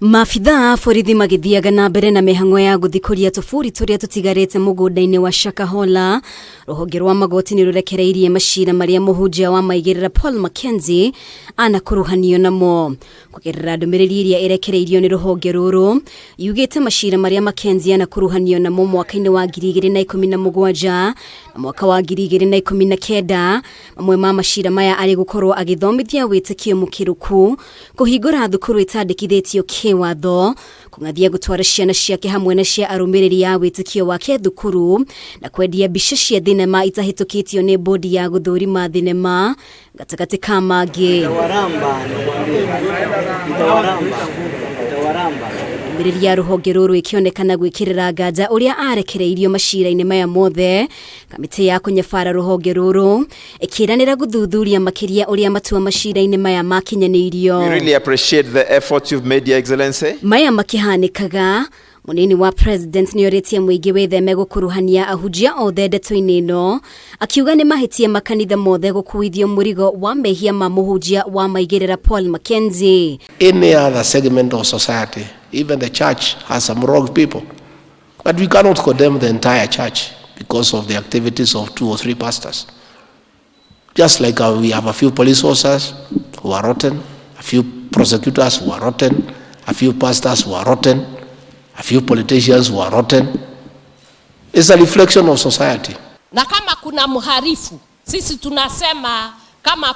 Maabitha borithi magithiaga na mbere na mĩhang'o ya gũthikũria tũburi tũrĩa tũtigarĩte mũgũnda-inĩ wa Shakahola. Ruhonge rwa magoti nĩrũrekereirie maciira marĩa mũhunjia wa maigĩrĩra Mackenzie anakuruhanio namo. Kũgerera ndũmĩrĩri iria ĩrekereirio nĩ ruhonge rũrũ, yugĩte maciira marĩa Mackenzie anakuruhanio namo mwaka-inĩ wa 2017 na mwaka wa 2019. Mamwe ma maciira maya arĩ gũkorwo agĩthomithia wĩtĩkio mũkĩrũku, kũhingũra thukuru ĩtandĩkithĩtio kĩwatho, kũng'athia gũtwara ciana ciake hamwe na cia arũmĩrĩri ya wĩtĩkio wake thukuru, na kwendia mbica cia thenema itahĩtũkĩtio nĩ bodi ya gũthũrima thenema, gatagatĩ ka mangĩ. Ndũmĩrĩri ya ruhonge rũrũ ĩkĩonekana gwĩkĩrĩra nganja ũrĩa arekereirio maciira-inĩ maya mothe. Kamĩtĩ ya kũnyabara ruhonge rũrũ ĩkĩranĩra gũthuthuria makĩria ũrĩa matua maciira-inĩ maya makinyanĩirio. We really appreciate the effort you've made, Your Excellency. Maya makĩhanĩkaga, munini wa president nĩorĩtie mũingĩ wĩtheme gũkuruhania ahunjia othe ndeto-inĩ ĩno, akiuga nĩ mahĩtia makanitha mothe gũkuithio mũrigo wa mehia ma mũhunjia wa maigĩrĩra Mackenzie. Any other segment of society, even the church, has some wrong people, but we cannot condemn the entire church because of the activities of 2 or 3 pastors. Just like we have a few police officers who are rotten, a few prosecutors who are rotten, a few pastors who are rotten, a few politicians who are rotten. It's a reflection of society. Na kama kuna mharifu, sisi tunasema kama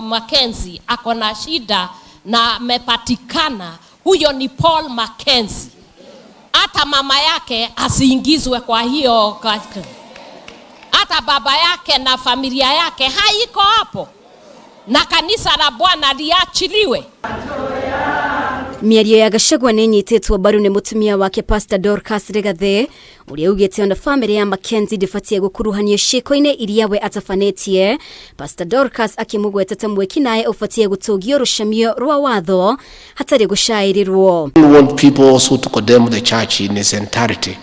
Mackenzie ako na shida na amepatikana, huyo ni Mackenzie. Hata mama yake asiingizwe kwa hiyo, hata baba yake na familia yake haiko hapo, na kanisa la Bwana liachiliwe. Mĩario ya Gachagua nĩnyitĩtwo mbaru nĩ mũtumia wake Pastor Dorcas Regathe, ũrĩa ugĩte ona family ya Mackenzie ndĩbatiĩ gũkuruhanio ciĩko-inĩ iria we atafanĩtie. Pastor Dorcas akĩmũgweta ta mweki naye ũbatiĩ gũtũgio rũcamio rwa watho hatarĩ gũcaĩrĩrwo. We want people also to condemn the church in its entirety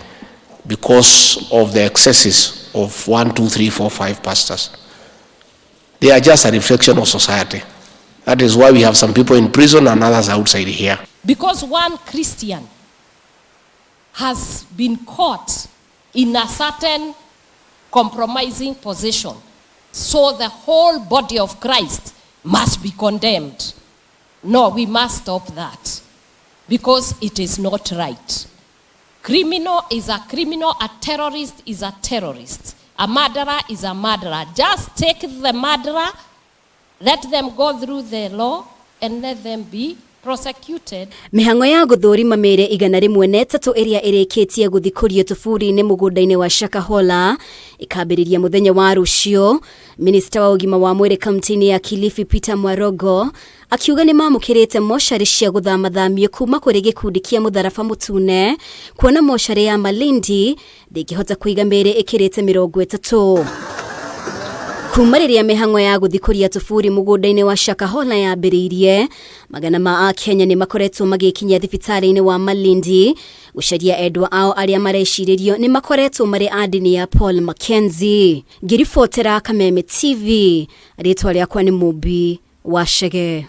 because of the excesses of 1, 2, 3, 4, 5 pastors. They are just a reflection of society. That is why we have some people in prison and others outside here. Because one Christian has been caught in a certain compromising position, so the whole body of Christ must be condemned. No, we must stop that, because it is not right. Criminal is a criminal, a terrorist is a terrorist, a murderer is a murderer. Just take the murderer, let them go through the law and let them be prosecuted. Mĩhang'o ya gũthũrima mĩĩrĩ 103 ĩrĩa ĩrĩkĩtie gũthikũrio tũburi-inĩ mũgũnda-inĩ wa Shakahola ĩkambĩrĩria mũthenya wa rũciũ. Minister wa ũgima wa mwĩrĩ kaunti-inĩ ya Kilifi Peter Mwarogo akiuga nĩ mamũkĩrĩte mocarĩ cia gũthamathamio kuma kũrĩ gĩkundi kĩa mũtharaba mũtune, kuona mocarĩ ya Malindi ndĩngĩhota kũiga mĩĩrĩ ĩkĩrĩte 30. Kuma rĩrĩa mĩhang'o ya gũthikũria tũburi mũgũnda-inĩ wa Shakahola yambĩrĩirie, magana ma Akenya nĩ makoretwo magĩkinya thibitarĩ-inĩ wa Malindi gũcaria endwa ao arĩa marecirĩrio nĩ makoretwo marĩ a ndini ya Mackenzie. Ngĩribotera Kameme TV, rĩtwa rĩakwa nĩ Mũmbi wa Shege.